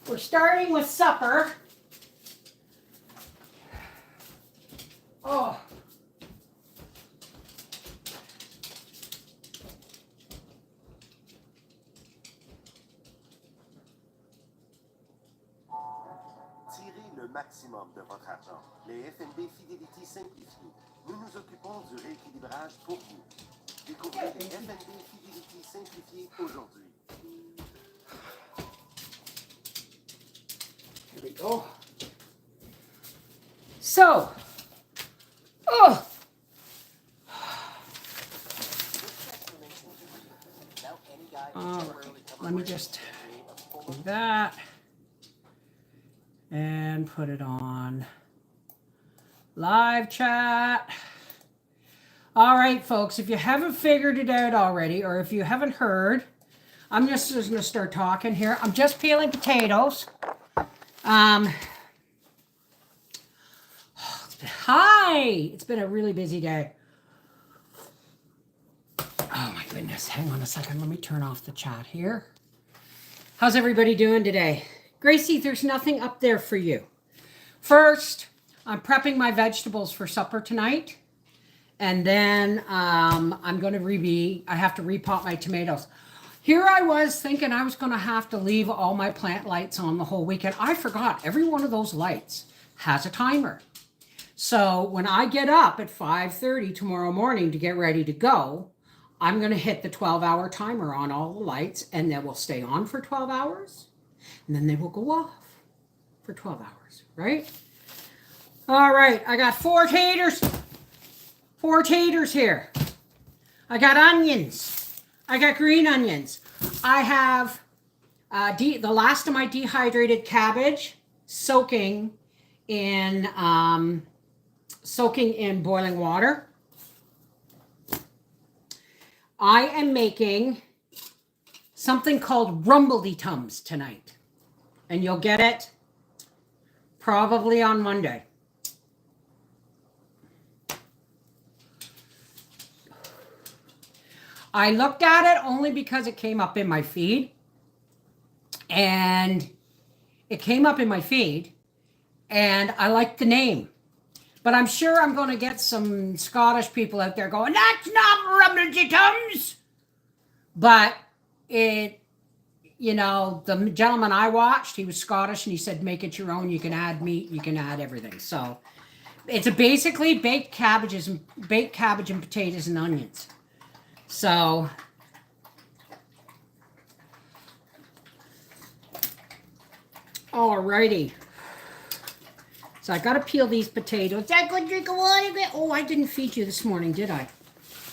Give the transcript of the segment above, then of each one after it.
We're starting with supper. Oh. Tirez le maximum de votre argent. Les FNB Fidelity simplifiés. Nous nous occupons du rééquilibrage pour vous. Découvrez les FNB Fidelity simplifiés aujourd'hui. Here we go. So, oh. All right, let me just do that and put it on live chat. All right, folks, if you haven't figured it out already, or if you haven't heard, I'm just going to start talking here. I'm just peeling potatoes. Hi, it's been a really busy day. Oh my goodness, hang on a second. Let me turn off the chat here. How's everybody doing today? Gracie, there's nothing up there for you. First, I'm prepping my vegetables for supper tonight. And then I'm going to I have to repot my tomatoes. Here I was thinking I was going to have to leave all my plant lights on the whole weekend. I forgot every one of those lights has a timer. So when I get up at 5:30 tomorrow morning to get ready to go, I'm going to hit the 12-hour timer on all the lights, and they will stay on for 12 hours, and then they will go off for 12 hours, right? All right, I got four taters here. I got onions. I got green onions. I have the last of my dehydrated cabbage soaking in boiling water. I am making something called rumbledy-tums tonight, and you'll get it probably on Monday. I looked at it only because it came up in my feed, and I liked the name. But I'm sure I'm going to get some Scottish people out there going, that's not rumbledy-tums. But the gentleman I watched, he was Scottish, and he said, make it your own. You can add meat, you can add everything. So it's basically baked cabbage and potatoes and onions. So alrighty. So I got to peel these potatoes. That good drink of water. Oh, I didn't feed you this morning, did I?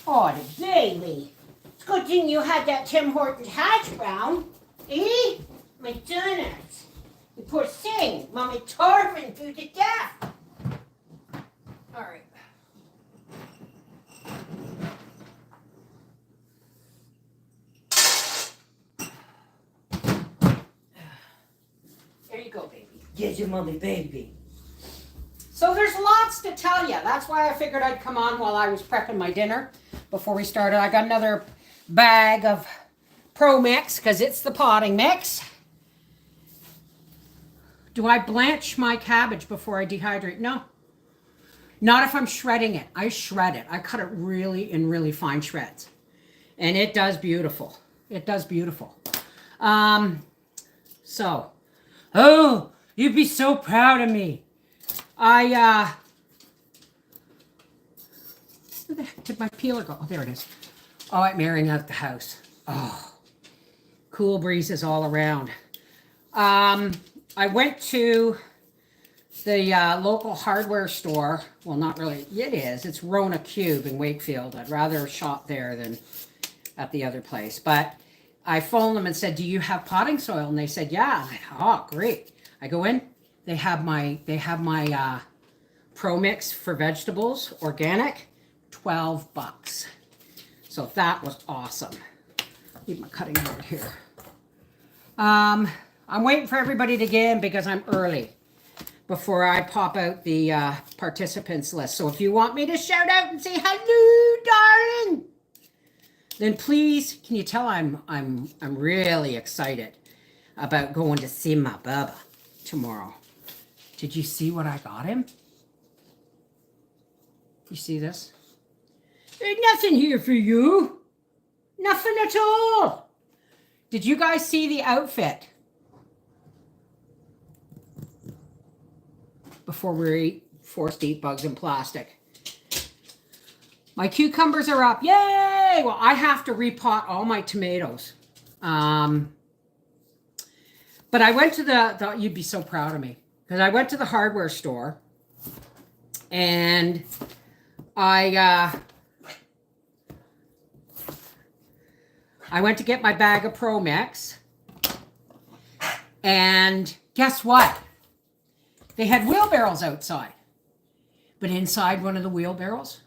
Oh, the baby. It's a good thing you had that Tim Hortons hash brown. Eh? My donuts. You poor thing. Mommy starving you to death. All right. There you go, baby. Get your mommy, baby. So there's lots to tell you. That's why I figured I'd come on while I was prepping my dinner before we started. I got another bag of Pro Mix because it's the potting mix. Do I blanch my cabbage before I dehydrate? No. Not if I'm shredding it. I shred it. I cut it in really fine shreds. And it does beautiful. It does beautiful. Oh, you'd be so proud of me. Where the heck did my peeler go? Oh, there it is. Oh, I'm airing out the house. Oh, cool breezes all around. I went to the local hardware store. Well, not really. It is. It's Rona Cube in Wakefield. I'd rather shop there than at the other place. But I phoned them and said, do you have potting soil? And they said, yeah. I thought, oh, great. I go in. They have my Pro Mix for vegetables, organic, $12. So that was awesome. Leave my cutting board here. I'm waiting for everybody to get in because I'm early before I pop out the participants list. So if you want me to shout out and say hello, darling, then please, can you tell I'm really excited? about going to see my Bubba tomorrow. Did you see what I got him? You see this? There's nothing here for you. Nothing at all. Did you guys see the outfit? Before we forced to eat bugs in plastic. My cucumbers are up. Yay! Well, I have to repot all my tomatoes. But I went to the you'd be so proud of me. Because I went to the hardware store. And I went to get my bag of Pro Mix. And guess what? They had wheelbarrows outside. But inside one of the wheelbarrows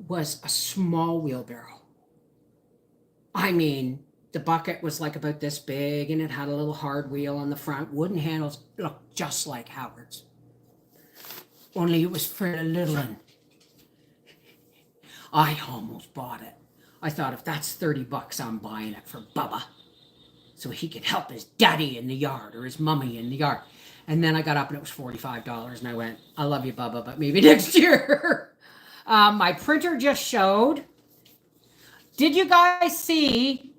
was a small wheelbarrow. I mean, the bucket was like about this big and it had a little hard wheel on the front. Wooden handles looked just like Howard's. Only it was for a little one. I almost bought it. I thought if that's $30, I'm buying it for Bubba. So he could help his daddy in the yard or his mummy in the yard. And then I got up and it was $45 and I went, I love you, Bubba, but maybe next year. My printer just showed. Did you guys see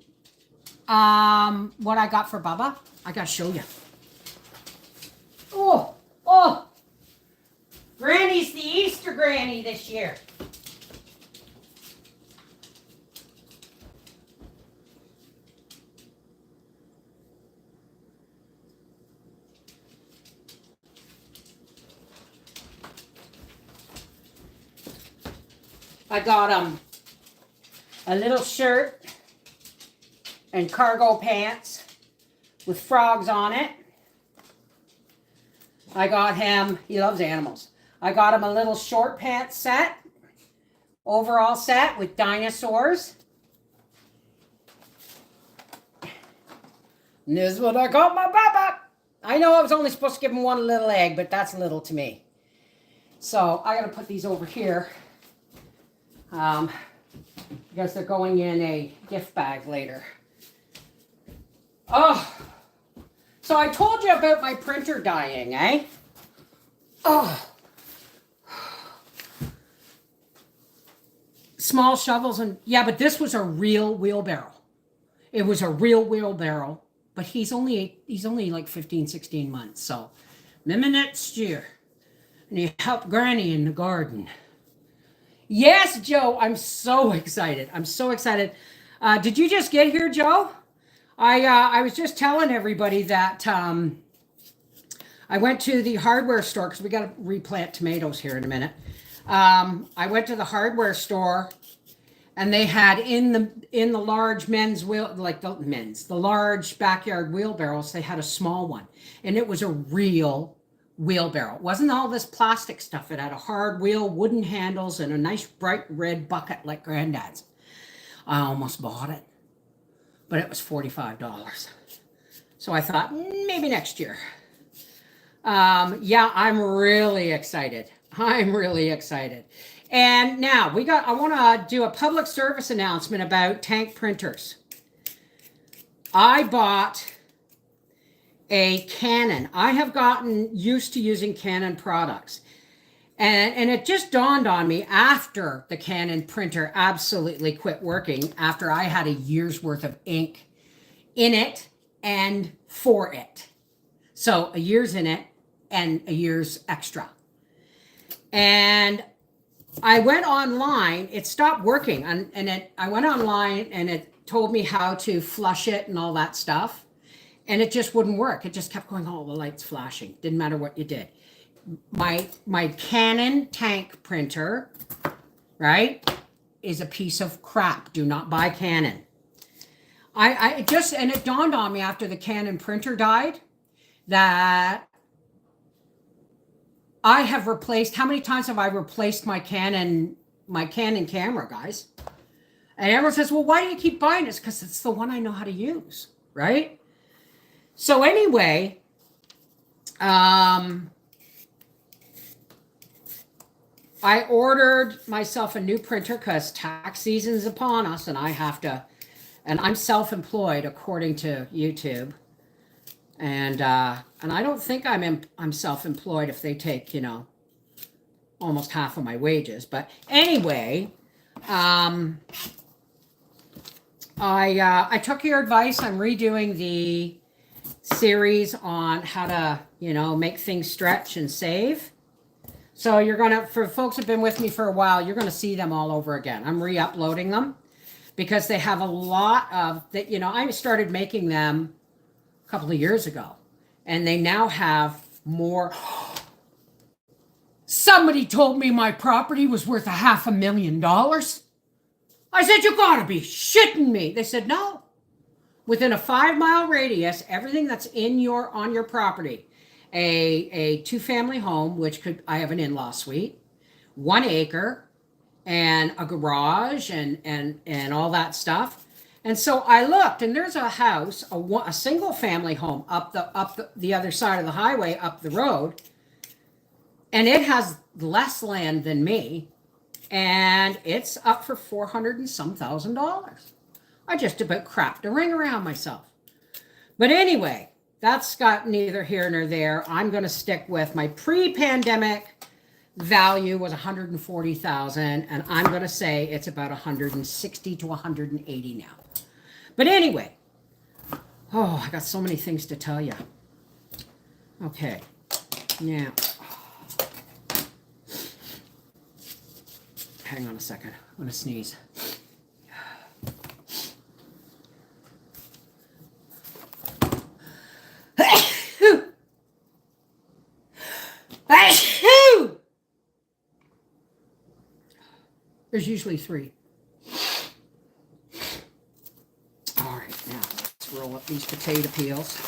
what I got for Bubba? I got to show you. Oh. Granny's the Easter Granny this year. I got him a little shirt and cargo pants with frogs on it. I got him, he loves animals. I got him a little short pants set, overall set with dinosaurs. And this is what I got my Bubba. I know I was only supposed to give him one little egg, but that's little to me. So I gotta put these over here. Because they're going in a gift bag later. Oh, so I told you about my printer dying, eh? Oh. Small shovels and, yeah, but this was a real wheelbarrow. It was a real wheelbarrow, but he's only like 15, 16 months. So maybe next year. And he helped Granny in the garden. Yes, Joe, I'm so excited. I'm so excited. Did you just get here, Joe? I was just telling everybody that I went to the hardware store because we got to replant tomatoes here in a minute. I went to the hardware store and they had in the large men's wheel, like the large backyard wheelbarrows, they had a small one and it was a real wheelbarrow. It wasn't all this plastic stuff. It had a hard wheel, wooden handles, and a nice bright red bucket like Granddad's. I almost bought it, but it was $45. So I thought maybe next year. Yeah, I'm really excited. I'm really excited. And now I want to do a public service announcement about tank printers. I bought a Canon. I have gotten used to using Canon products. And it just dawned on me after the Canon printer absolutely quit working, after I had a year's worth of ink in it and for it. So a year's in it and a year's extra. And I went online, it stopped working. I went online and it told me how to flush it and all that stuff. And it just wouldn't work. It just kept going, oh, the light's flashing. Didn't matter what you did. My Canon tank printer, right, is a piece of crap. Do not buy Canon. And it dawned on me after the Canon printer died that I have replaced, how many times have I replaced my Canon camera, guys? And everyone says, well, why do you keep buying this? Because it's the one I know how to use, right? So anyway, I ordered myself a new printer because tax season is upon us and I'm self-employed according to YouTube. And I don't think I'm self-employed if they take, you know, almost half of my wages. But anyway, I took your advice. I'm redoing the series on how to, you know, make things stretch and save. So you're gonna, for folks who've been with me for a while, you're gonna see them all over again. I'm re-uploading them because they have a lot of that. You know, I started making them a couple of years ago, and they now have more. Somebody told me my property was worth $500,000. I said, you gotta be shitting me. They said, no. Within a 5-mile radius, everything that's on your property, a 2-family home, which I have an in-law suite, 1 acre, and a garage and all that stuff. And so I looked, and there's a house, a single family home up the other side of the highway, up the road, and it has less land than me, and it's up for $400 and some thousand. I just about crapped a ring around myself. But anyway, that's got neither here nor there. I'm going to stick with my pre-pandemic value was 140,000, and I'm going to say it's about 160 to 180 now. But anyway, oh, I got so many things to tell you. Okay, now, hang on a second. I'm going to sneeze. There's usually 3. All right, now let's roll up these potato peels.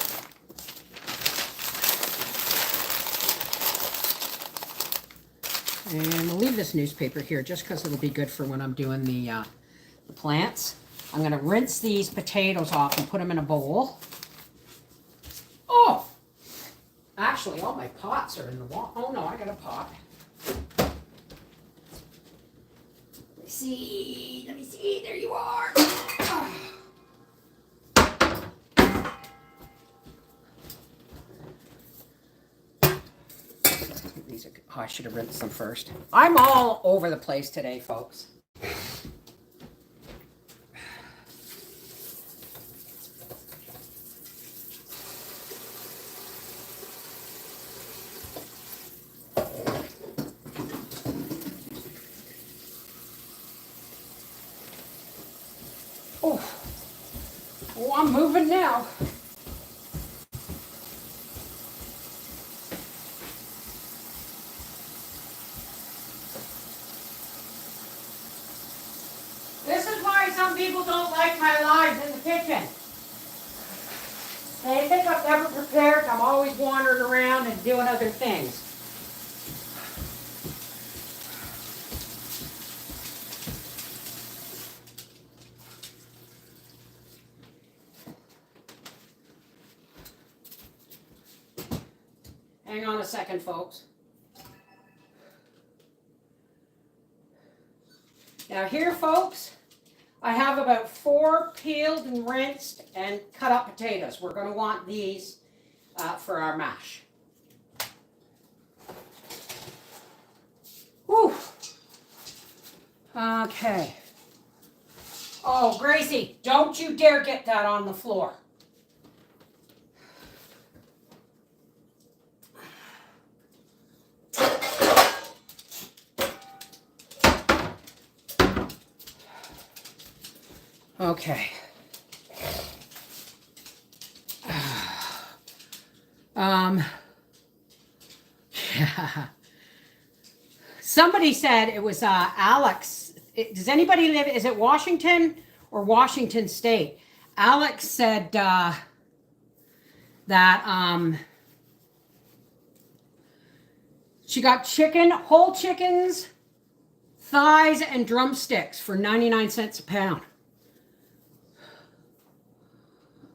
And we'll leave this newspaper here just because it'll be good for when I'm doing the plants. I'm going to rinse these potatoes off and put them in a bowl. Oh, actually, all my pots are in the wall. Oh no, I got a pot. Let me see, there you are. These are, oh, I should have rinsed them first. I'm all over the place today, folks. Oh, I'm moving now. This is why some people don't like my lives in the kitchen. They think I'm never prepared. I'm always wandering around and doing other things. Hang on a second, folks. Now here, folks, I have about 4 peeled and rinsed and cut up potatoes. We're going to want these for our mash. Whew. Okay. Oh, Gracie, don't you dare get that on the floor. Okay. Yeah. Somebody said it was Alex. Does anybody live? Is it Washington or Washington State? Alex said that she got whole chickens, thighs, and drumsticks for 99 cents a pound.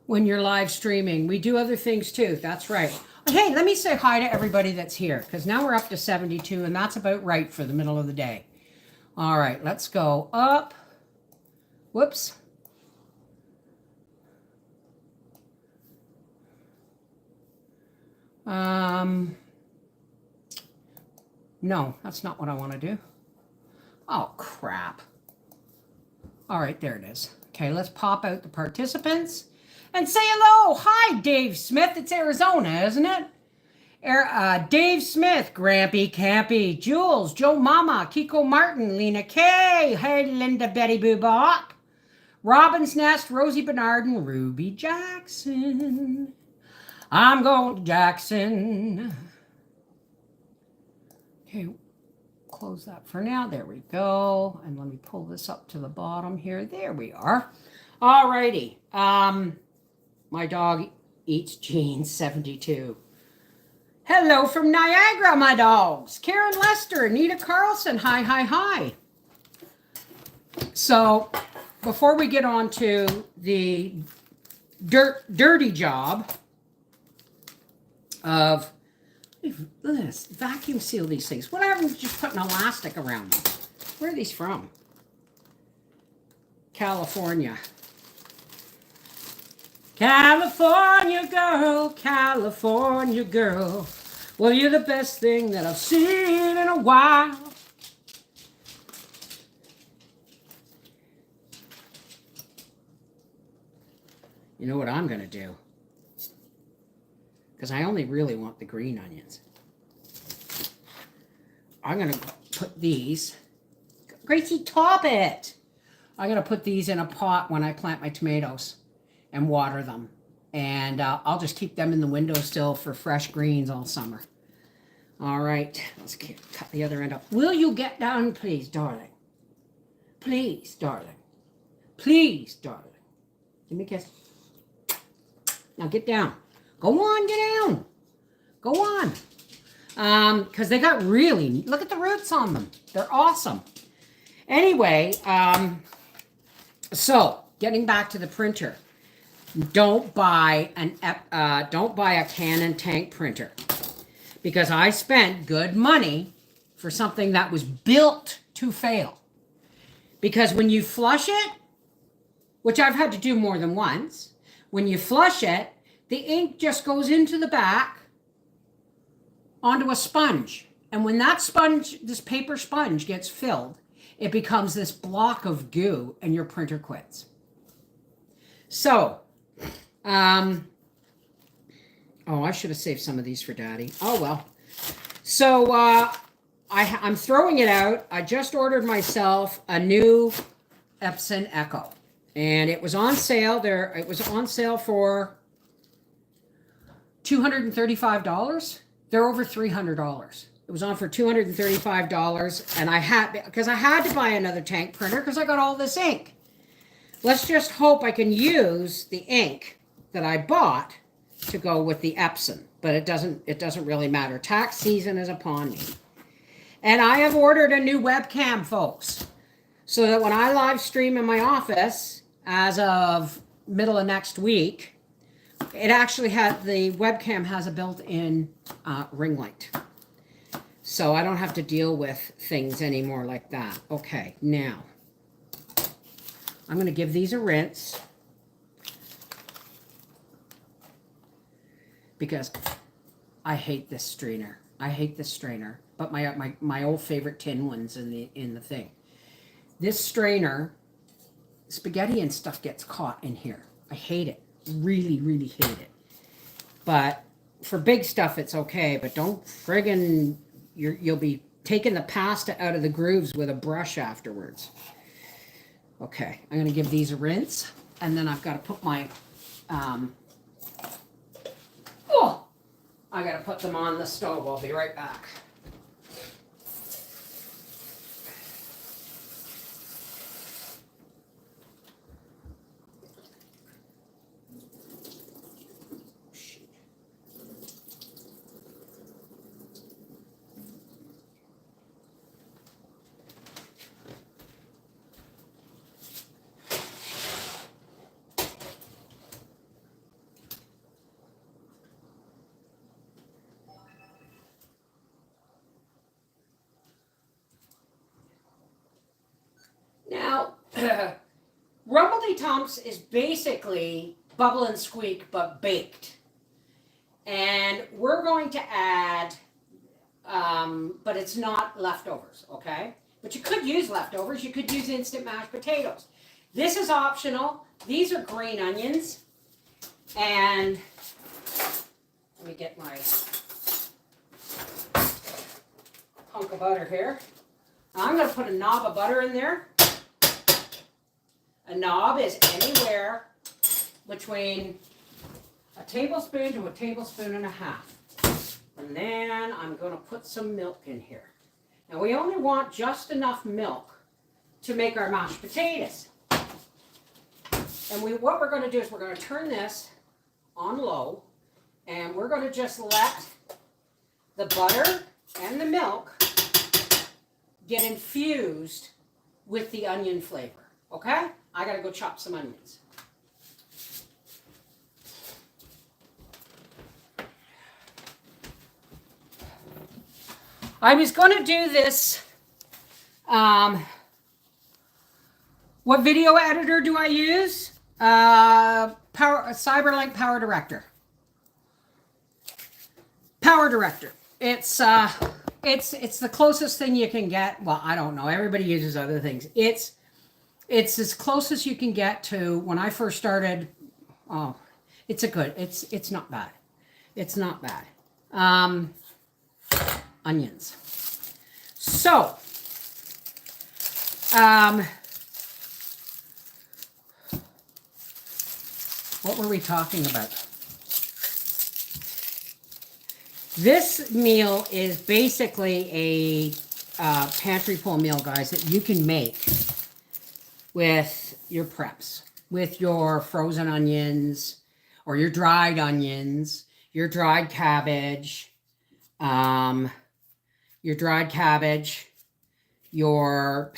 When you're live streaming, we do other things too. That's right. Hey, let me say hi to everybody that's here, because now we're up to 72, and that's about right for the middle of the day. All right, let's go up. Whoops. No, that's not what I want to do. Oh, crap. All right, there it is. Okay, let's pop out the participants and say hello. Hi, Dave Smith. It's Arizona, isn't it? Dave Smith, Grampy Campy, Jules, Joe Mama, Kiko Martin, Lena K, hey, Linda Betty Boobop, Robin's Nest, Rosie Bernard, and Ruby Jackson. I'm going to Jackson. Okay, close that for now. There we go. And let me pull this up to the bottom here. There we are. All righty. My dog eats jeans 72. Hello from Niagara, my dogs. Karen Lester, Anita Carlson. Hi, hi, hi. So before we get on to the dirty job of, look at this, vacuum seal these things. What happens to just put an elastic around them? Where are these from? California. California girl, California girl. Well, you're the best thing that I've seen in a while. You know what I'm going to do? Because I only really want the green onions. I'm going to put these. Gracie, top it. I'm going to put these in a pot when I plant my tomatoes and water them. And I'll just keep them in the windowsill for fresh greens all summer. All right, let's cut the other end up. Will you get down, please, darling? Please, darling. Please, darling. Give me a kiss. Now get down. Go on, get down. Go on. Because they got really, look at the roots on them. They're awesome. Anyway, so getting back to the printer. Don't buy a Canon tank printer, because I spent good money for something that was built to fail. Because when you flush it, which I've had to do more than once, when you flush it, the ink just goes into the back onto a sponge. And when that sponge, this paper sponge gets filled, it becomes this block of goo and your printer quits. So, oh, I should have saved some of these for Daddy. Oh, well. So, I'm throwing it out. I just ordered myself a new Epson Echo. And it was on sale there. It was on sale for $235. They're over $300. It was on for $235. And I had to buy another tank printer because I got all this ink. Let's just hope I can use the ink that I bought to go with the Epson, but it doesn't really matter. Tax season is upon me. And I have ordered a new webcam, folks, so that when I live stream in my office as of middle of next week, it actually the webcam has a built-in ring light. So I don't have to deal with things anymore like that. Okay, now I'm going to give these a rinse because I hate this strainer. I hate this strainer, but my old favorite tin ones in the thing. This strainer, spaghetti and stuff gets caught in here. I hate it. Really, really hate it. But for big stuff, it's okay. But don't friggin', you'll be taking the pasta out of the grooves with a brush afterwards. Okay, I'm going to give these a rinse, and then I've got to put my, I got to put them on the stove. I'll be right back. Now, Rumbledy Tumps is basically Bubble and Squeak, but baked. And we're going to add, but it's not leftovers, okay? But you could use leftovers. You could use instant mashed potatoes. This is optional. These are green onions. And let me get my hunk of butter here. I'm going to put a knob of butter in there. A knob is anywhere between a tablespoon to a tablespoon and a half. And then I'm going to put some milk in here. Now we only want just enough milk to make our mashed potatoes. And what we're going to do is we're going to turn this on low, and we're going to just let the butter and the milk get infused with the onion flavor. Okay? I got to go chop some onions. I was going to do this. What video editor do I use? Cyberlink Power Director. Power Director. It's the closest thing you can get. Well, I don't know. Everybody uses other things. It's as close as you can get to when I first started. Oh, it's not bad. It's not bad. Onions. So, what were we talking about? This meal is basically a pantry pull meal, guys, that you can make with your preps, with your frozen onions or your dried onions, your dried cabbage, your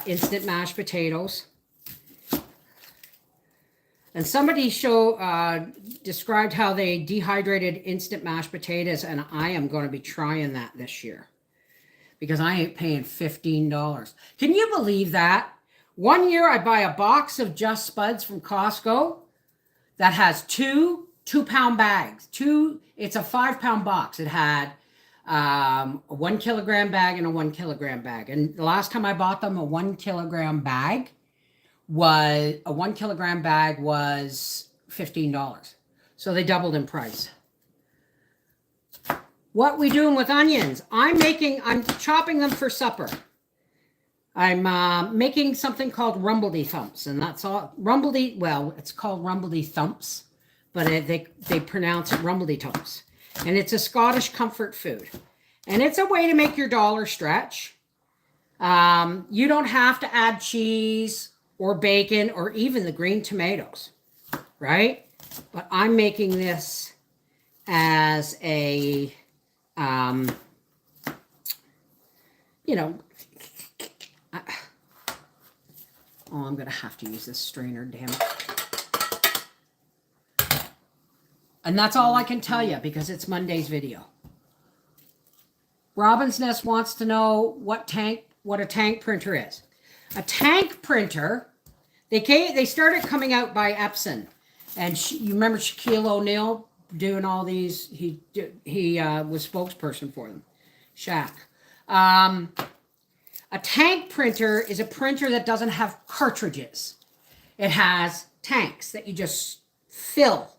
instant mashed potatoes. And somebody described how they dehydrated instant mashed potatoes, and I am going to be trying that this year because I ain't paying $15. Can you believe that? One year I buy a box of Just Spuds from Costco that has two 2-pound bags. It's a 5-pound box. It had a 1 kilogram bag and a 1 kilogram bag. And the last time I bought them, a 1 kilogram bag was $15. So they doubled in price. What we doing with onions? I'm chopping them for supper. I'm making something called Rumbledy Thumps, and that's all. It's called Rumbledy Thumps, but they pronounce it Rumbledy Thumps. And it's a Scottish comfort food. And it's a way to make your dollar stretch. You don't have to add cheese or bacon or even the green tomatoes, right? But I'm making this as a, I'm going to have to use this strainer, damn it. And that's all I can tell you because it's Monday's video. Robin's Nest wants to know what a tank printer is. A tank printer, they started coming out by Epson. And you remember Shaquille O'Neal doing all these? He was spokesperson for them. Shaq. A tank printer is a printer that doesn't have cartridges. It has tanks that you just fill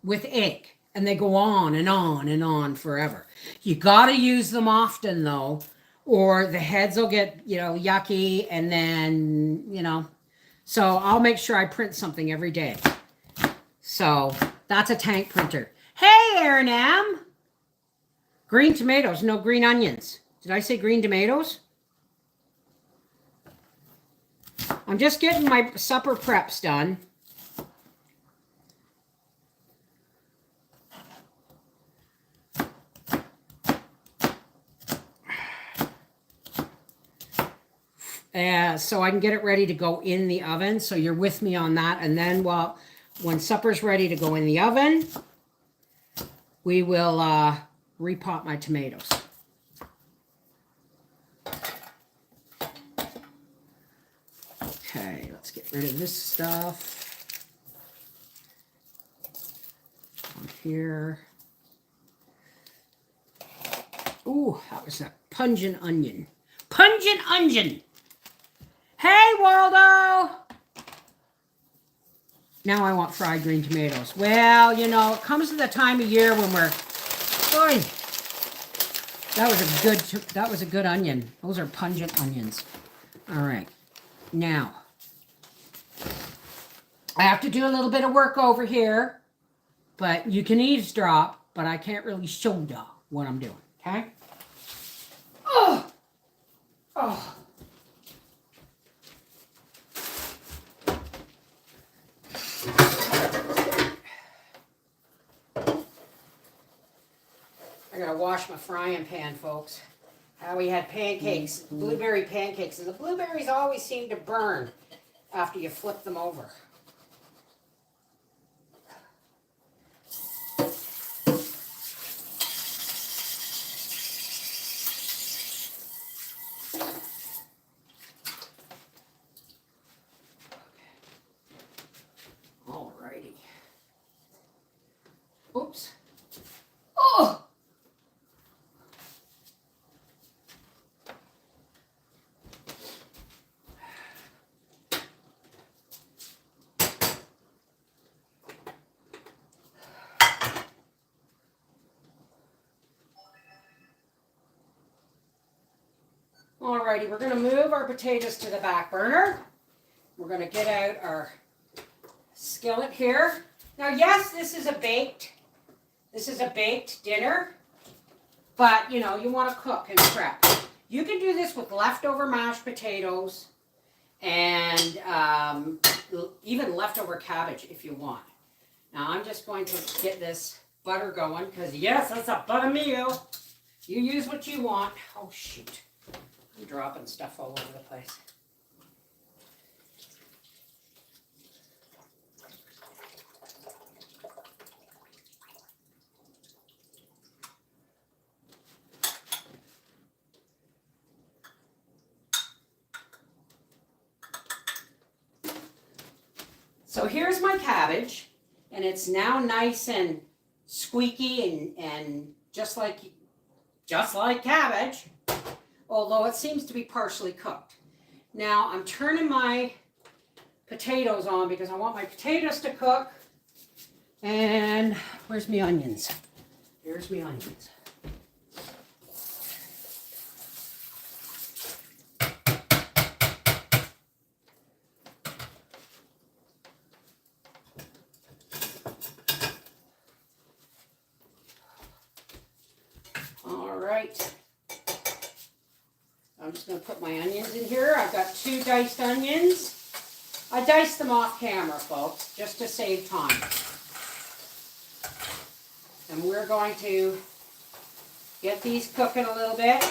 with ink, and they go on and on and on forever. You got to use them often, though, or the heads will get, yucky, and then, So I'll make sure I print something every day. So that's a tank printer. Hey, Aaron M. Green tomatoes, no green onions. Did I say green tomatoes? I'm just getting my supper preps done. So I can get it ready to go in the oven. So you're with me on that. And then when supper's ready to go in the oven, we will repot my tomatoes. Okay, let's get rid of this stuff. From here. Ooh, that was a pungent onion. Pungent onion. Hey, Waldo. Now I want fried green tomatoes. Well, you know, it comes to the time of year when we're... Boy, that was a good onion. Those are pungent onions. All right. Now, I have to do a little bit of work over here, but you can eavesdrop, but I can't really show you what I'm doing, okay? Oh! Oh! I gotta wash my frying pan, folks. We had pancakes, blueberry pancakes, and the blueberries always seem to burn after you flip them over. Alrighty. Oops. Oh! Alrighty, we're going to move our potatoes to the back burner. We're going to get out our skillet here. Now, yes, this is a baked dinner, but you know, you want to cook and prep. You can do this with leftover mashed potatoes and even leftover cabbage if you want. Now, I'm just going to get this butter going because yes, it's a butter meal. You use what you want. Oh, shoot. I'm dropping stuff all over the place. So here's my cabbage, and it's now nice and squeaky and just like cabbage, although it seems to be partially cooked. Now I'm turning my potatoes on because I want my potatoes to cook. And where's my onions? Here's my onions. All right. I'm just going to put my onions in here. I've got 2 diced onions. I diced them off camera, folks, just to save time. And we're going to get these cooking a little bit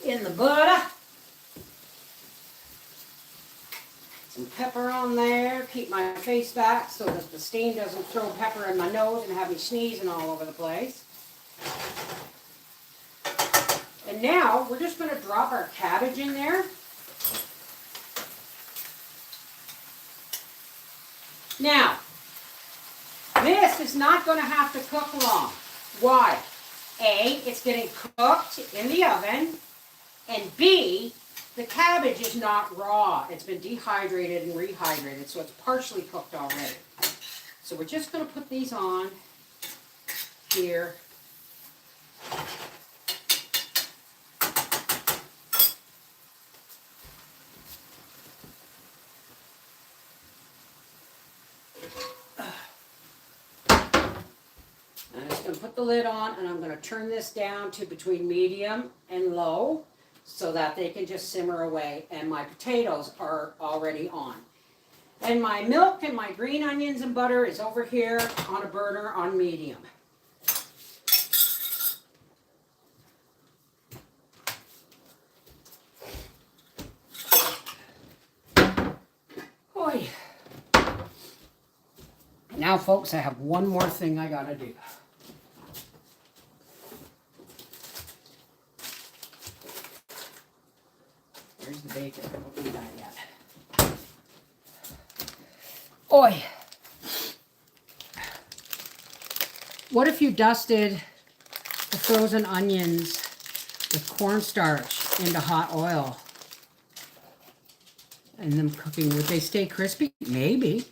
in the butter. Some pepper on there. Keep my face back so that the steam doesn't throw pepper in my nose and have me sneezing all over the place. And now we're just going to drop our cabbage in there. Now, this is not going to have to cook long. Why? A, it's getting cooked in the oven, and B, the cabbage is not raw. It's been dehydrated and rehydrated, so it's partially cooked already. So we're just going to put these on here. I'm just going to put the lid on, and I'm going to turn this down to between medium and low so that they can just simmer away, and my potatoes are already on. And my milk and my green onions and butter is over here on a burner on medium. Oy. Now, folks, I have one more thing I gotta do. Where's the bacon? I don't do that yet. Oi. What if you dusted the frozen onions with cornstarch into hot oil and them cooking? Would they stay crispy? Maybe.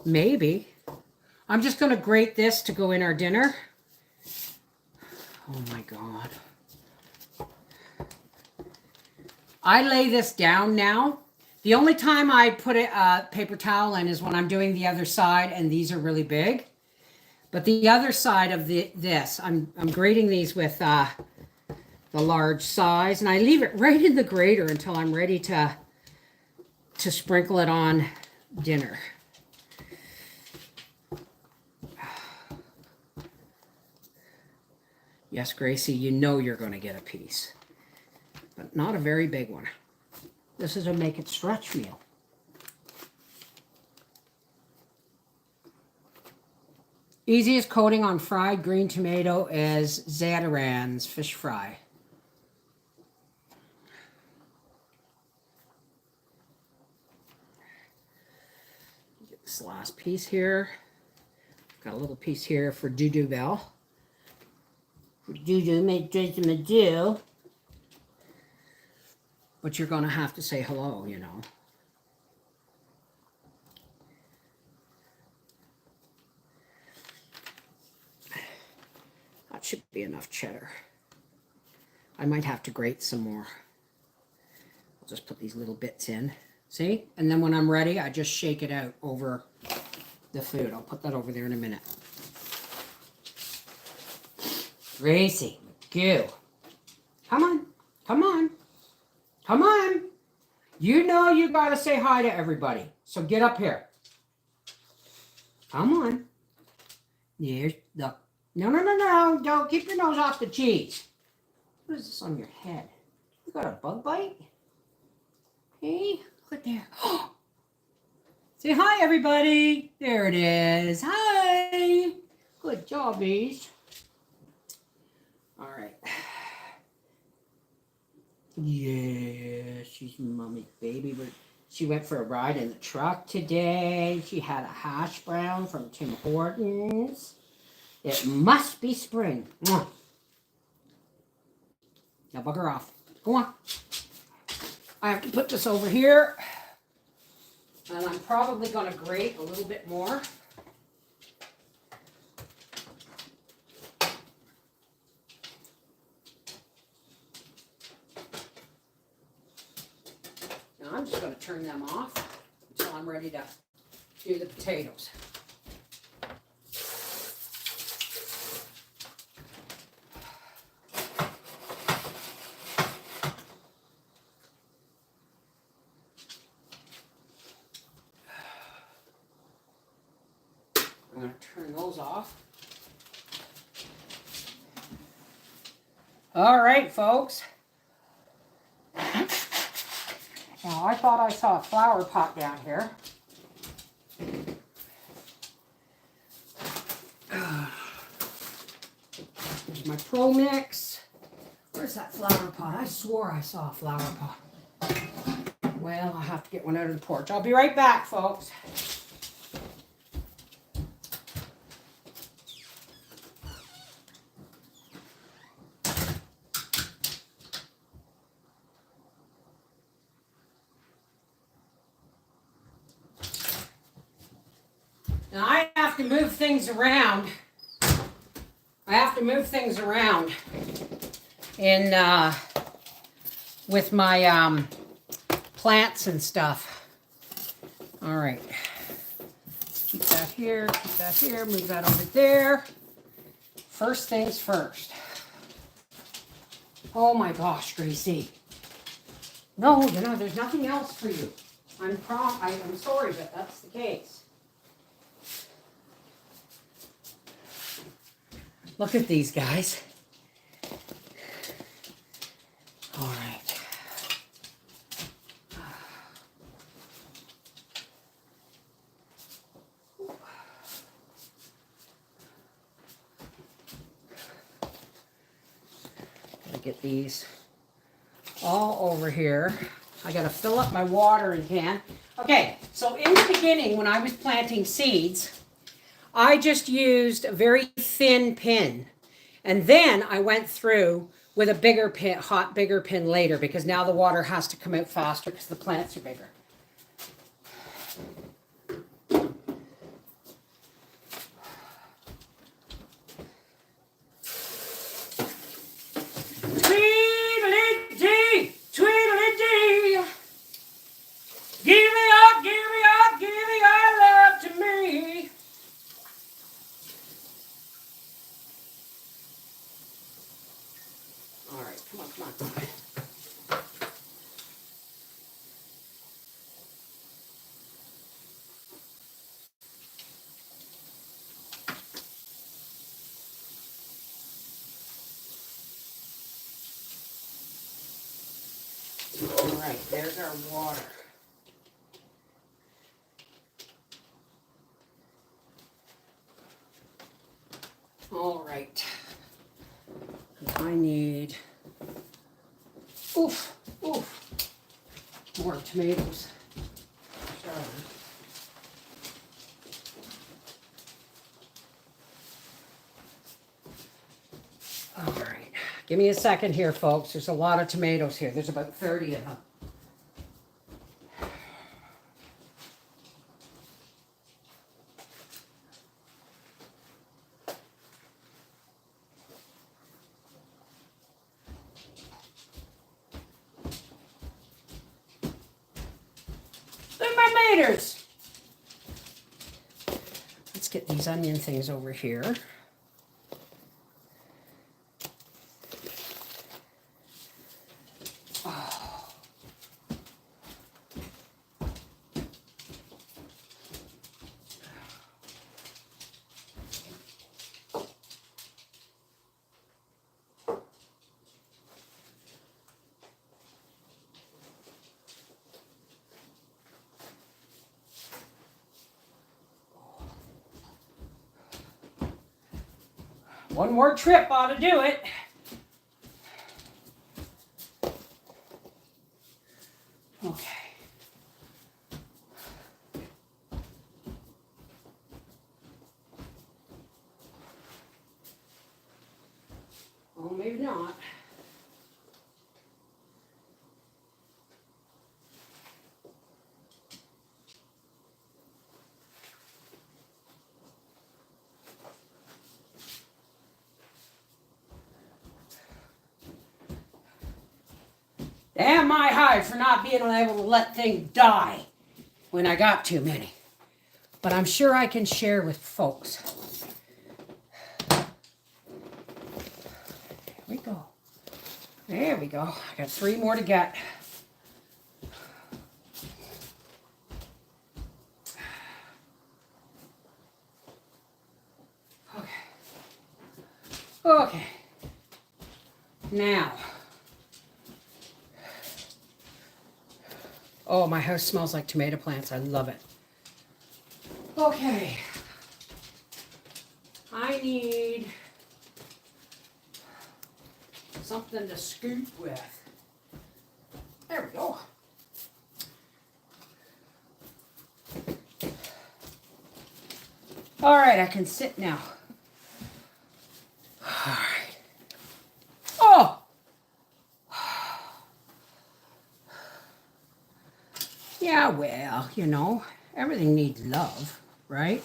Maybe. I'm just going to grate this to go in our dinner. Oh my God. I lay this down now. The only time I put a paper towel in is when I'm doing the other side and these are really big. But the other side of this, I'm grating these with the large size, and I leave it right in the grater until I'm ready to sprinkle it on dinner. Yes, Gracie, you know you're going to get a piece, but not a very big one. This is a make it stretch meal. Easiest coating on fried green tomato is Zatarain's fish fry. Get this last piece here. Got a little piece here for Dudu Bell. For Dudu, make do. But you're going to have to say hello, you know. That should be enough cheddar. I might have to grate some more. I'll just put these little bits in. See? And then when I'm ready, I just shake it out over the food. I'll put that over there in a minute. Gracie, go. Come on. Come on. Come on. You know you got to say hi to everybody. So get up here. Come on. There's the... No. Don't keep your nose off the cheese. What is this on your head? You got a bug bite? Hey, look there. Say hi, everybody. There it is. Hi. Good job, bees. All right. Yeah, she's mommy's baby. But she went for a ride in the truck today. She had a hash brown from Tim Hortons. It must be spring. Mwah. Now bugger off. Go on. I have to put this over here. And I'm probably going to grate a little bit more. Now I'm just going to turn them off until I'm ready to do the potatoes. I'm going to turn those off. All right, folks. Now, I thought I saw a flower pot down here. There's my Pro Mix. Where's that flower pot? I swore I saw a flower pot. Well, I'll have to get one out of the porch. I'll be right back, folks. Now I have to move things around. In with my plants and stuff. All right. Keep that here, move that over there. First things first. Oh my gosh, Gracie. No, there's nothing else for you. I'm sorry, but that's the case. Look at these guys. All right. Gotta get these all over here. I gotta fill up my watering can. Okay, so in the beginning when I was planting seeds, I just used a very thin pin. And then I went through with a bigger pin, bigger pin later, because now the water has to come out faster because the plants are bigger. Tweedledee, tweedledee. Give me your love to me. All right, come on, come on. All right, there's our water. All right. I need, oof, more tomatoes. Sorry. All right, give me a second here, folks. There's a lot of tomatoes here. There's about 30 of them. Look at my maters. Let's get these onion things over here. One more trip ought to do it. Okay. Oh, maybe not. Damn my hide for not being able to let things die when I got too many. But I'm sure I can share with folks. There we go. There we go. I got 3 more to get. Okay. Okay. Now. Oh, my house smells like tomato plants. I love it. Okay. I need something to scoop with. There we go. All right, I can sit now. All right. Oh! Yeah, well, you know, everything needs love, right?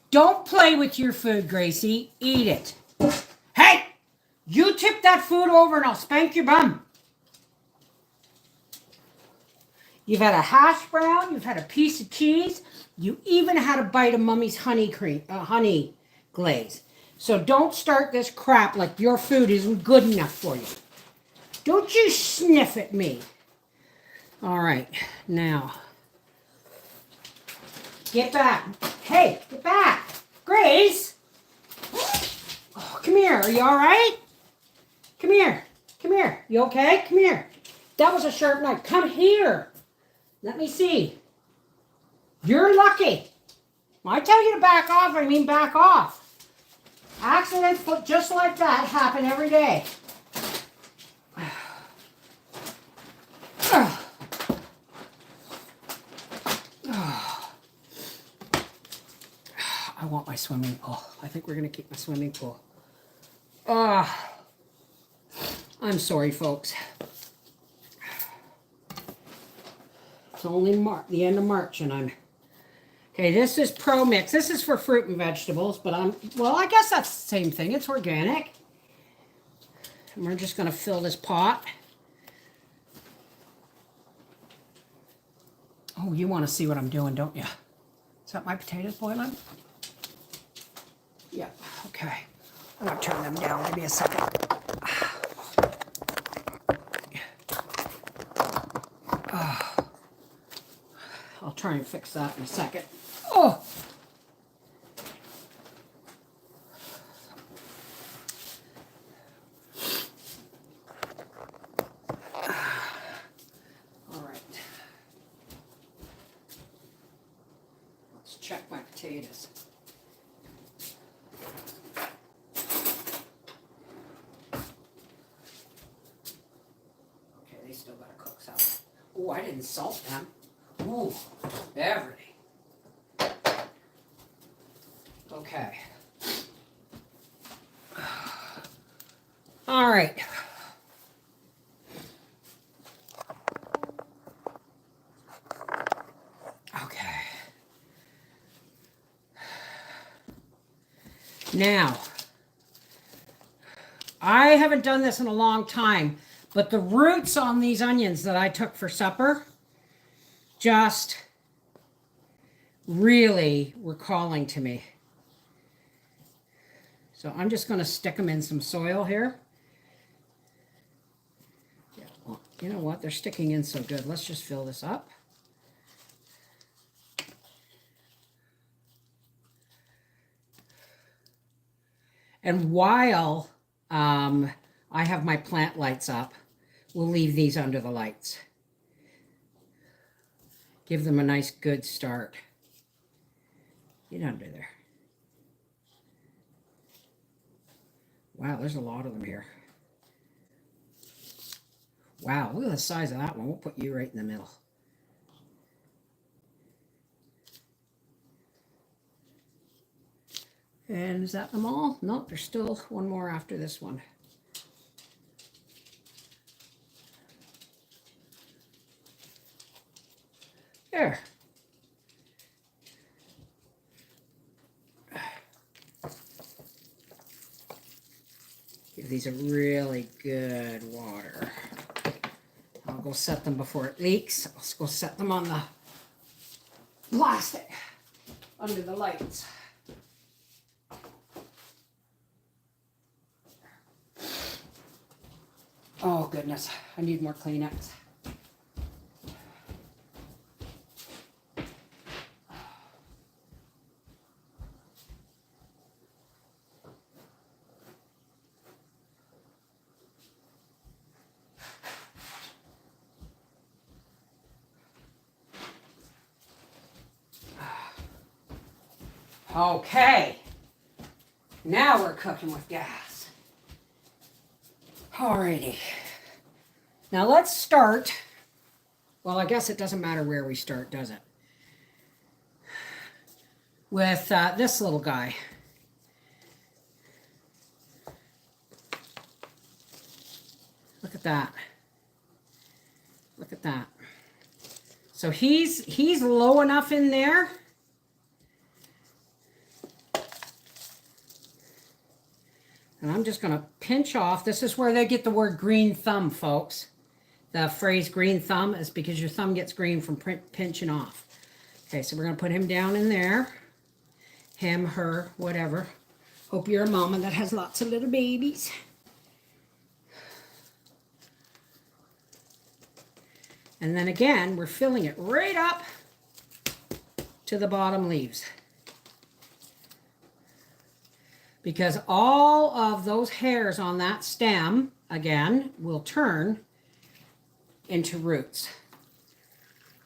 Don't play with your food, Gracie. Eat it. Hey! You tip that food over and I'll spank your bum. You've had a hash brown, you've had a piece of cheese, you even had a bite of Mummy's honey glaze. So don't start this crap like your food isn't good enough for you. Don't you sniff at me. All right, now, get back. Hey, get back. Grace. Oh, come here. Are you all right? Come here. Come here. You okay? Come here. That was a sharp knife. Come here. Let me see. You're lucky. When I tell you to back off, I mean back off. Accidents just like that happen every day. I want my swimming pool. I think we're going to keep my swimming pool. Ah, I'm sorry, folks. It's only the end of March, and I'm... Okay, this is Pro Mix. This is for fruit and vegetables, but well, I guess that's the same thing. It's organic. And we're just going to fill this pot. Oh, you want to see what I'm doing, don't you? Is that my potatoes boiling? Yeah, okay. I'm going to turn them down. Give me a second. I'll try and fix that in a second. Oh! All right. Let's check my potatoes. Okay, they still gotta cook some. Oh, I didn't salt them. Ooh, everything. Okay. All right. Okay. Now, I haven't done this in a long time, but the roots on these onions that I took for supper just really were calling to me. So I'm just going to stick them in some soil here. Yeah, well, you know what? They're sticking in so good. Let's just fill this up. And while I have my plant lights up, we'll leave these under the lights. Give them a nice good start. Get under there. Wow, there's a lot of them here. Wow, look at the size of that one. We'll put you right in the middle. And is that them all? Nope, there's still one more after this one. There. Give these a really good water. I'll go set them before it leaks. I'll go set them on the plastic under the lights. Oh goodness, I need more Kleenex. Okay, now we're cooking with gas. Alrighty, now let's start. Well, I guess it doesn't matter where we start, does it? With this little guy. Look at that. Look at that. So he's low enough in there. And I'm just going to pinch off. This is where they get the word green thumb, folks. The phrase green thumb is because your thumb gets green from pinching off. Okay, so we're going to put him down in there. Him, her, whatever. Hope you're a mama that has lots of little babies. And then again, we're filling it right up to the bottom leaves. Because all of those hairs on that stem, again, will turn into roots.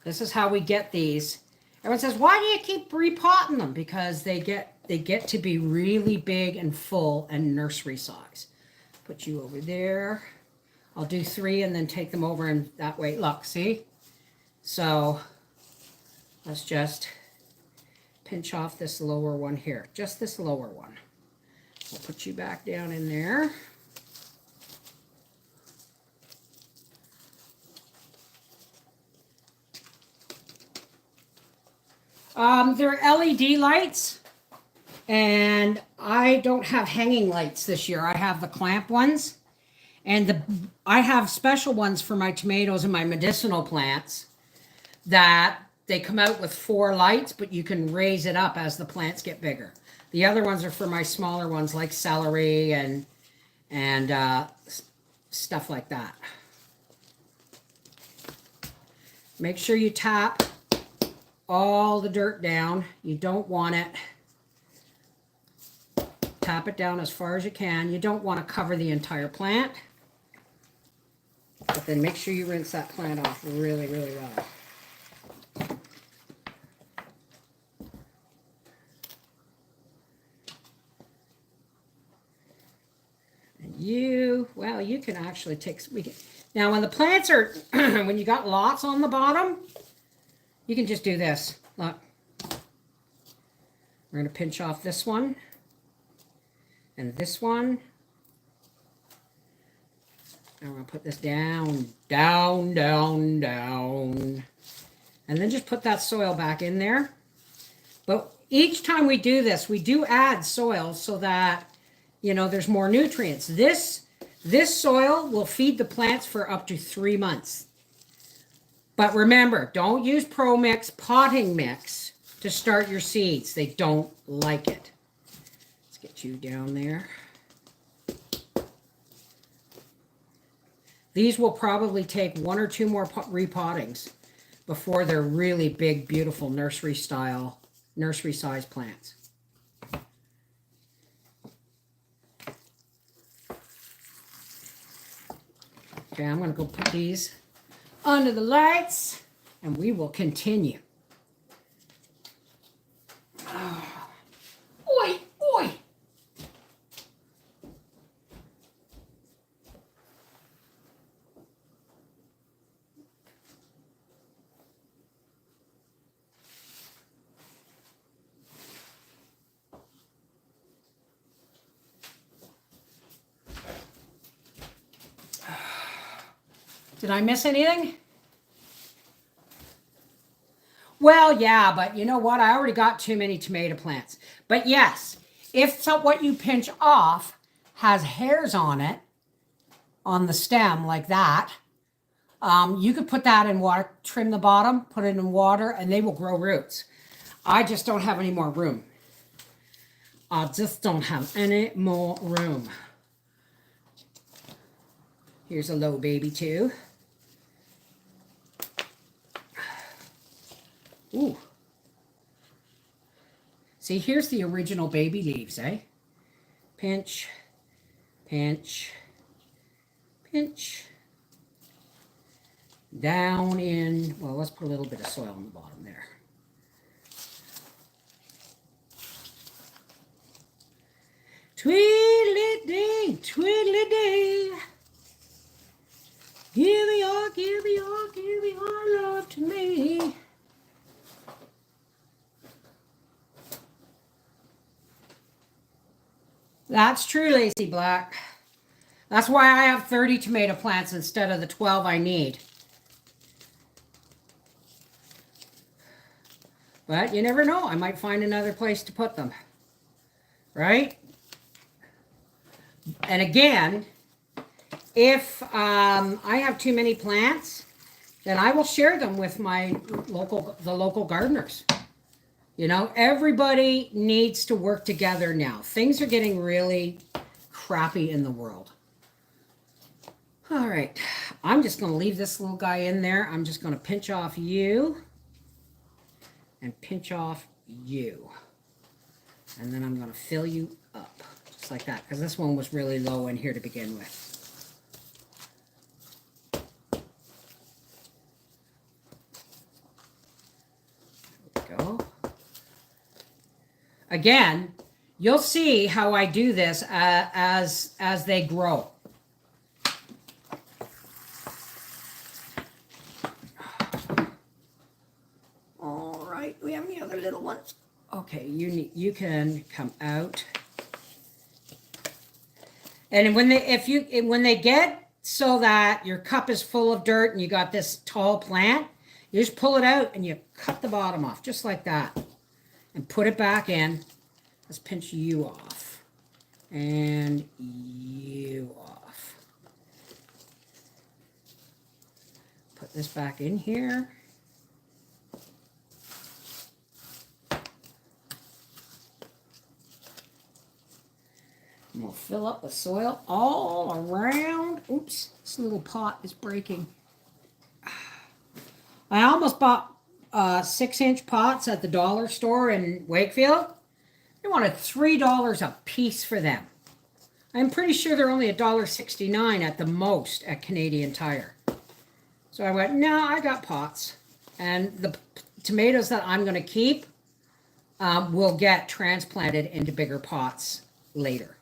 This is how we get these. Everyone says, why do you keep repotting them? Because they get to be really big and full and nursery size. Put you over there. I'll do 3 and then take them over, and that way, look, see? So let's just pinch off this lower one here, just this lower one. We'll put you back down in there. They're LED lights, and I don't have hanging lights this year. I have the clamp ones, and I have special ones for my tomatoes and my medicinal plants that they come out with 4 lights, but you can raise it up as the plants get bigger. The other ones are for my smaller ones like celery and stuff like that. Make sure you tap all the dirt down. You don't want it. Tap it down as far as you can. You don't want to cover the entire plant. But then make sure you rinse that plant off really, really well. And well, you can actually take, now when the plants are, when you got lots on the bottom, you can just do this. Look. We're going to pinch off this one. And this one. And we're going to put this down, down, down, down. And then just put that soil back in there. But each time we do this, we do add soil so that, you know, there's more nutrients. This soil will feed the plants for up to 3 months. But remember, don't use Pro Mix potting mix to start your seeds. They don't like it. Let's get you down there. These will probably take 1 or 2 more repottings before they're really big, beautiful nursery size plants. Okay, I'm going to go put these under the lights, and we will continue. Oi, oi. Did I miss anything? Well, yeah, but you know what? I already got too many tomato plants. But yes, if what you pinch off has hairs on it, on the stem like that, you could put that in water, trim the bottom, put it in water, and they will grow roots. I just don't have any more room. I just don't have any more room. Here's a low baby too. Ooh. See, here's the original baby leaves, eh? Pinch, pinch, pinch. Down in, well, let's put a little bit of soil on the bottom there. Tweedly-dee, tweedly-dee. Give me your love to me. That's true, Lacy Black. That's why I have 30 tomato plants instead of the 12 I need. But you never know. I might find another place to put them. Right? And again, if I have too many plants, then I will share them with the local gardeners. You know, everybody needs to work together now. Things are getting really crappy in the world. All right, I'm just going to leave this little guy in there. I'm just going to pinch off you and pinch off you. And then I'm going to fill you up just like that, because this one was really low in here to begin with. There we go. Again, you'll see how I do this as they grow. All right, do we have any other little ones? Okay, you can come out. And when they get so that your cup is full of dirt and you got this tall plant, you just pull it out and you cut the bottom off just like that and put it back in. Let's pinch you off and you off. Put this back in here. And we'll fill up with soil all around. Oops, this little pot is breaking. I almost bought 6-inch pots at the dollar store in Wakefield. They wanted $3 a piece for them. I'm pretty sure they're only $1.69 at the most at Canadian Tire. So I went, no, I got pots. And the tomatoes that I'm going to keep will get transplanted into bigger pots later.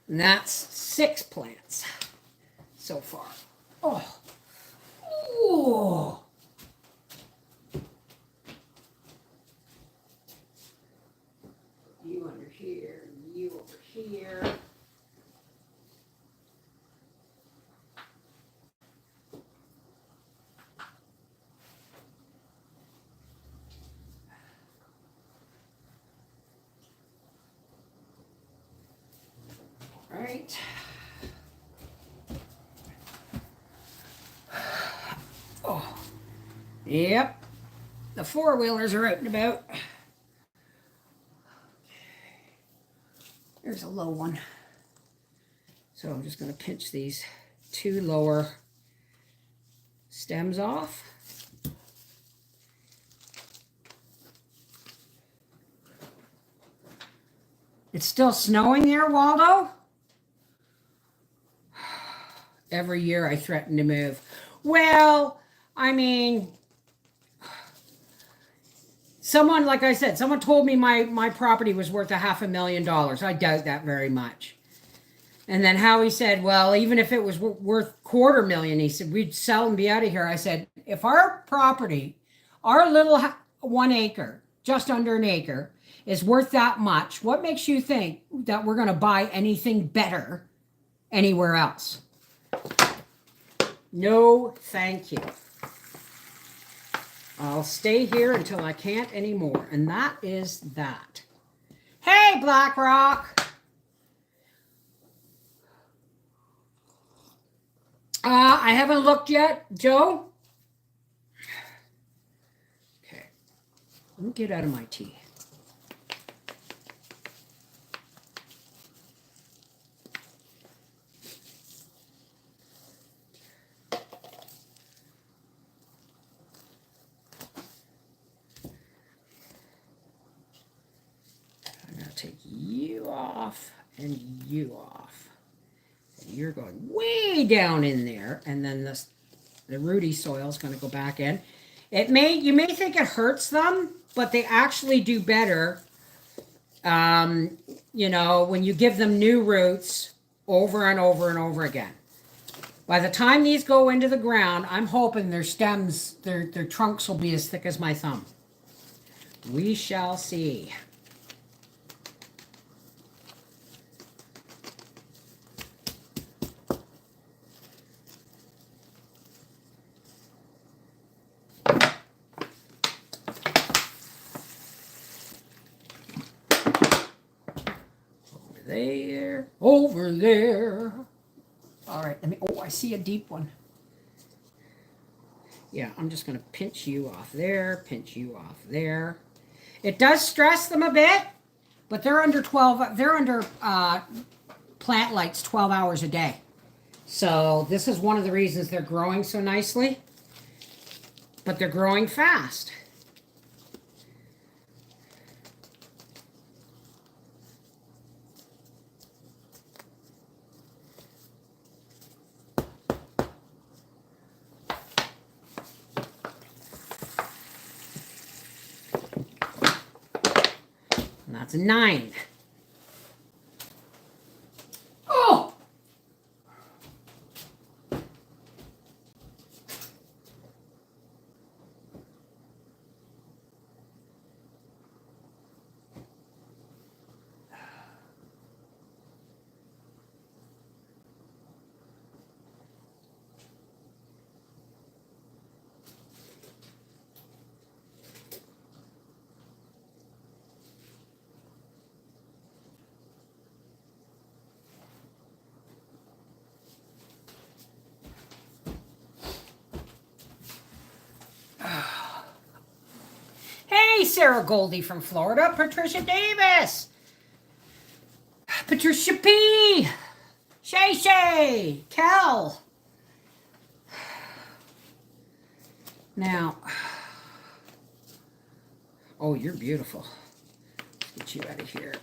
And that's 6 plants so far. Oh. Ooh. You under here, you over here. All right. Oh, yep. The 4-wheelers are out and about. There's a low one. So I'm just going to pinch these 2 lower stems off. It's still snowing there, Waldo? Every year I threaten to move. Well, I mean, someone, like I said, someone told me my property was worth $500,000. I doubt that very much. And then Howie said, well, even if it was worth $250,000, he said, we'd sell and be out of here. I said, if our property, our little 1 acre, just under an acre, is worth that much, what makes you think that we're going to buy anything better anywhere else? No, thank you. I'll stay here until I can't anymore. And that is that. Hey, BlackRock. I haven't looked yet, Joe. Okay. Let me get out of my tea. Take you off and you off. And you're going way down in there, and then the rooty soil is going to go back in. You may think it hurts them, but they actually do better. You know, when you give them new roots over and over and over again. By the time these go into the ground, I'm hoping their stems, their trunks will be as thick as my thumb. We shall see. Over there. All right, I see a deep one. Yeah, I'm just going to pinch you off there, pinch you off there. It does stress them a bit, but they're under plant lights 12 hours a day. So this is one of the reasons they're growing so nicely, but they're growing fast. That's a 9. Sarah Goldie from Florida. Patricia Davis. Patricia P. Shay Shay. Cal. Now, oh, you're beautiful. Let's get you out of here.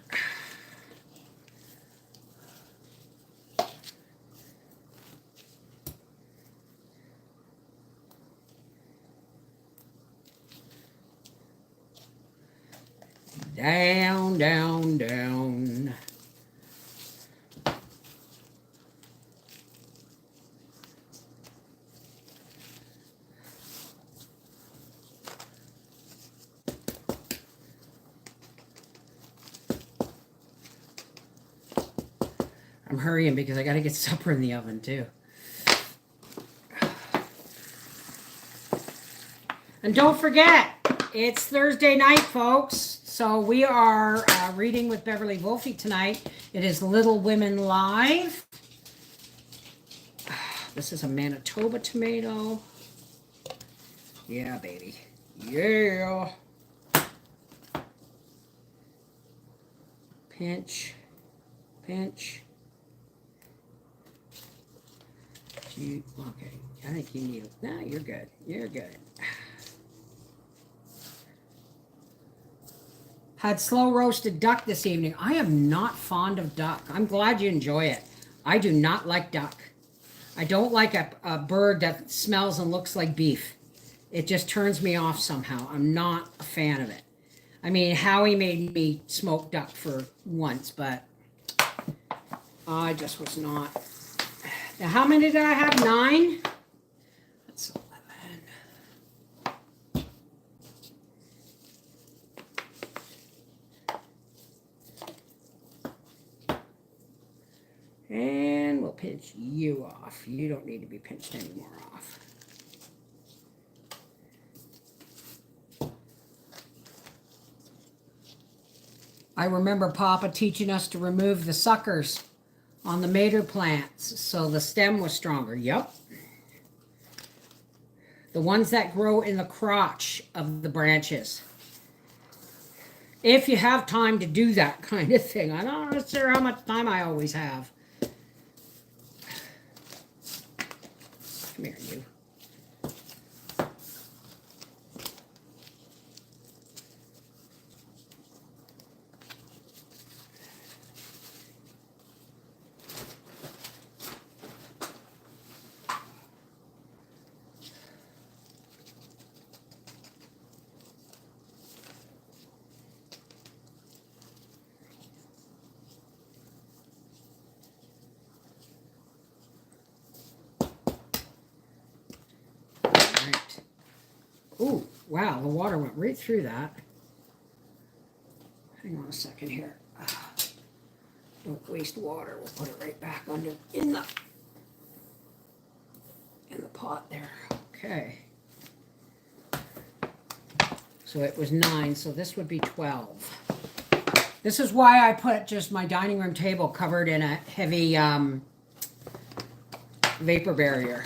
Down, down, down. I'm hurrying because I got to get supper in the oven too. And don't forget, it's Thursday night, folks. So we are reading with Beverly Wolfe tonight. It is Little Women Live. This is a Manitoba tomato. Yeah, baby. Yeah. Pinch. Pinch. Okay, I think you need it. No, you're good. You're good. Had slow roasted duck this evening. I am not fond of duck. I'm glad you enjoy it. I do not like duck. I don't like a bird that smells and looks like beef. It just turns me off somehow. I'm not a fan of it. I mean, Howie made me smoke duck for once, but I just was not. Now, how many did I have? 9? That's 11. And we'll pinch you off. You don't need to be pinched anymore off. I remember Papa teaching us to remove the suckers on the mater plants so the stem was stronger. Yep. The ones that grow in the crotch of the branches. If you have time to do that kind of thing. I'm not sure how much time I always have. Come here, you. Ooh, wow, the water went right through that. Hang on a second here. Don't waste water. We'll put it right back under in the pot there. Okay. So it was 9, so this would be 12. This is why I put just my dining room table covered in a heavy vapor barrier.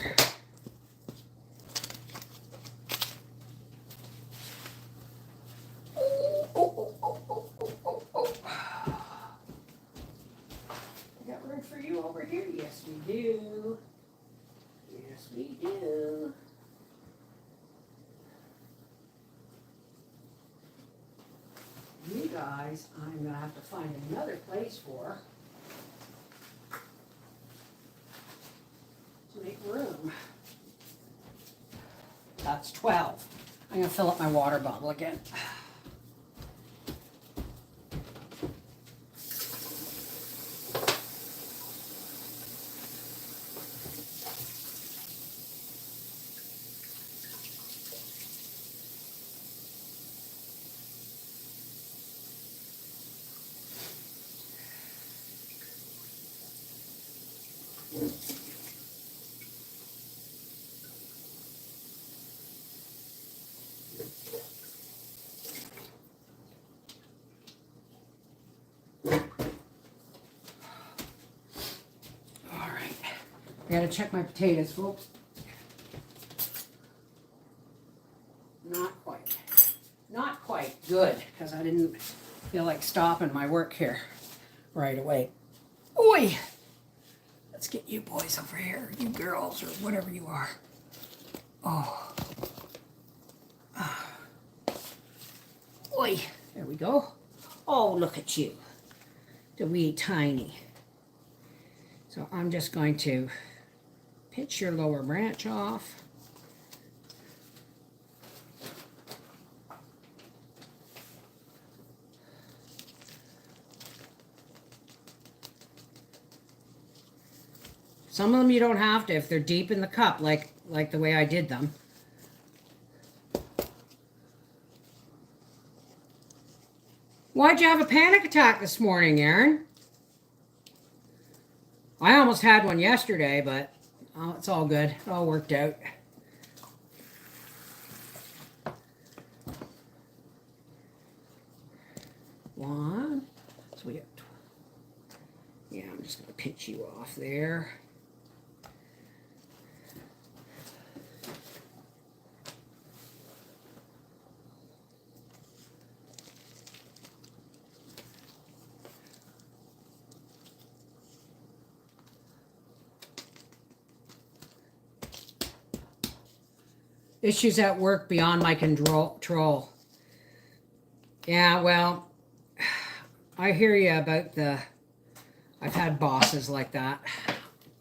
I'm going to have to find another place for to make room. That's 12. I'm going to fill up my water bottle again. I gotta check my potatoes, folks. Not quite. Not quite. good, because I didn't feel like stopping my work here right away. Oi! Let's get you boys over here, you girls, or whatever you are. Oh. Oi! There we go. Oh, look at you. The wee tiny. So I'm just going to pinch your lower branch off. Some of them you don't have to if they're deep in the cup, like the way I did them. Why'd you have a panic attack this morning, Aaron? I almost had one yesterday, but oh, it's all good. It all worked out. One. So we got, yeah, I'm just going to pinch you off there. Issues at work beyond my control. Yeah, well, I hear you about I've had bosses like that.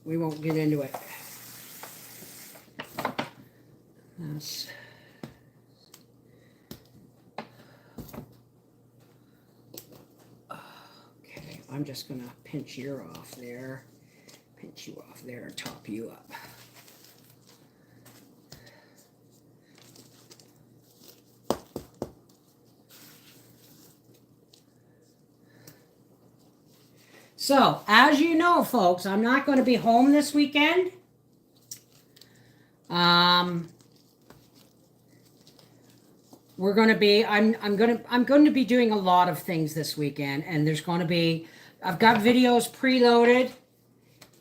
We won't get into it. That's... Okay, I'm just going to pinch you off there. Pinch you off there and top you up. So, as you know, folks, I'm not going to be home this weekend. We're going to be, I'm going to be doing a lot of things this weekend, and there's going to be, I've got videos preloaded.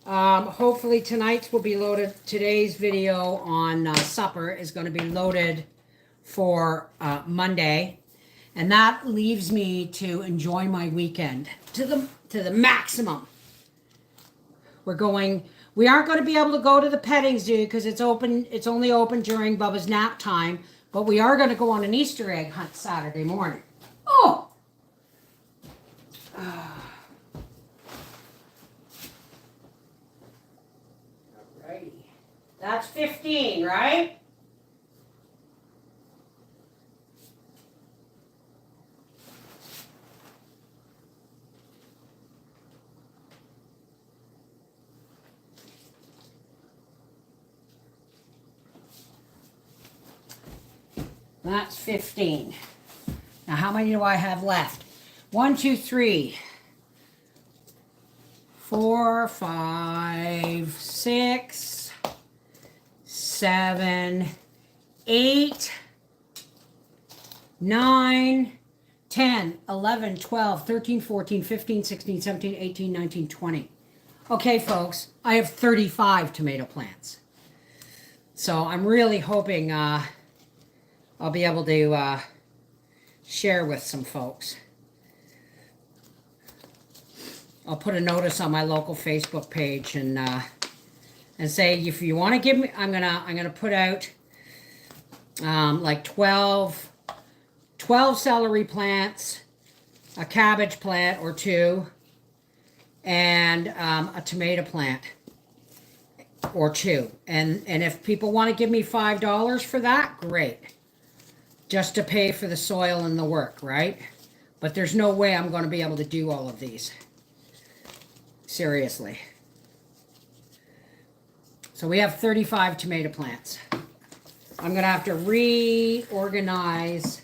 Hopefully tonight's will be loaded. Today's video on supper is going to be loaded for Monday, and that leaves me to enjoy my weekend to the maximum. We aren't going to be able to go to the petting zoo because it's only open during Bubba's nap time, but we are going to go on an Easter egg hunt Saturday morning. Oh! Alrighty. That's 15, right? That's 15. Now, how many do I have left? 1, 2, 3, 4, 5, 6, 7, 8, 9, 10, 11, 12, 13, 14, 15, 16, 17, 18, 19, 20. Okay, folks, I have 35 tomato plants. So I'm really hoping I'll be able to share with some folks. I'll put a notice on my local Facebook page and say if you want to give me, I'm gonna put out like 12 celery plants, a cabbage plant or two, and a tomato plant or two. And if people want to give me $5 for that, great. Just to pay for the soil and the work, right? But there's no way I'm going to be able to do all of these. Seriously. So we have 35 tomato plants. I'm going to have to reorganize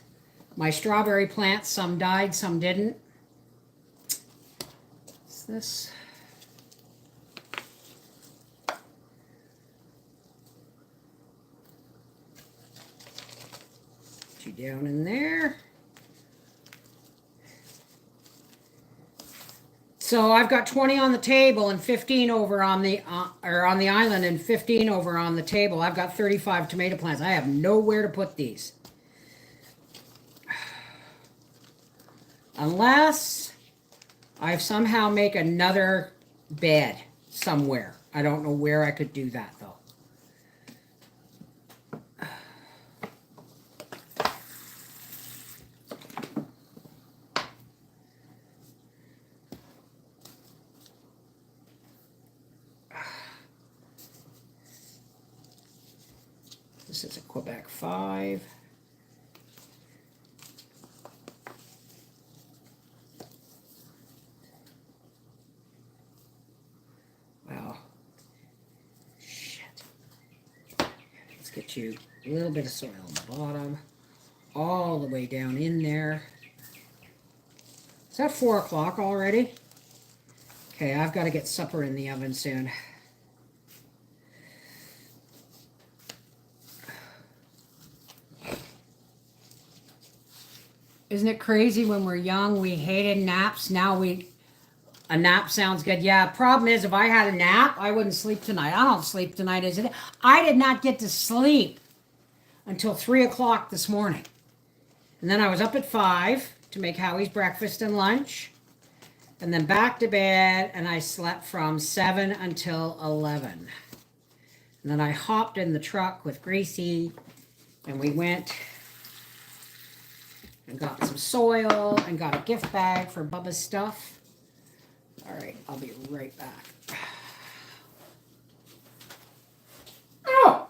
my strawberry plants. Some died, some didn't. What's this? Down in there. So I've got 20 on the table and 15 over on the island and 15 over on the table. I've got 35 tomato plants. I have nowhere to put these. Unless I somehow make another bed somewhere. I don't know where I could do that though. This is a Quebec 5. Wow. Shit. Let's get you a little bit of soil on the bottom. All the way down in there. Is that 4 o'clock already? Okay, I've got to get supper in the oven soon. Isn't it crazy when we're young, we hated naps. Now a nap sounds good. Yeah, problem is if I had a nap, I wouldn't sleep tonight. I don't sleep tonight, is it? I did not get to sleep until 3 o'clock this morning. And then I was up at 5 to make Howie's breakfast and lunch. And then back to bed, and I slept from 7 until 11. And then I hopped in the truck with Gracie, and we went and got some soil and got a gift bag for Bubba's stuff. All right, I'll be right back. Oh!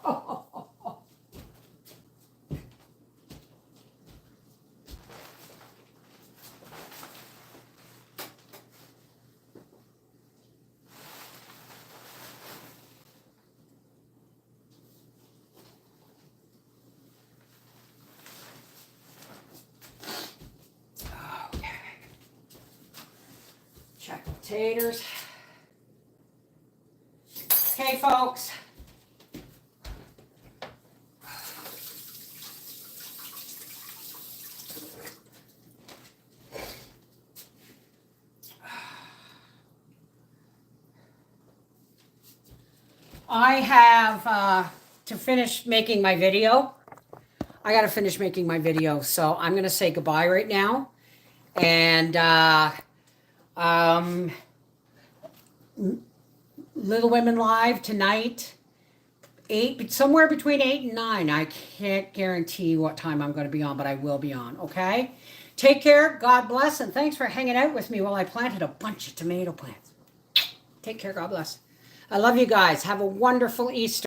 Check potatoes. Okay, folks. I have to finish making my video. I got to finish making my video, so I'm going to say goodbye right now. And Little Women Live tonight, 8, somewhere between 8 and 9. I can't guarantee what time I'm going to be on, but I will be on, okay? Take care, God bless, and thanks for hanging out with me while I planted a bunch of tomato plants. Take care, God bless. I love you guys. Have a wonderful Easter.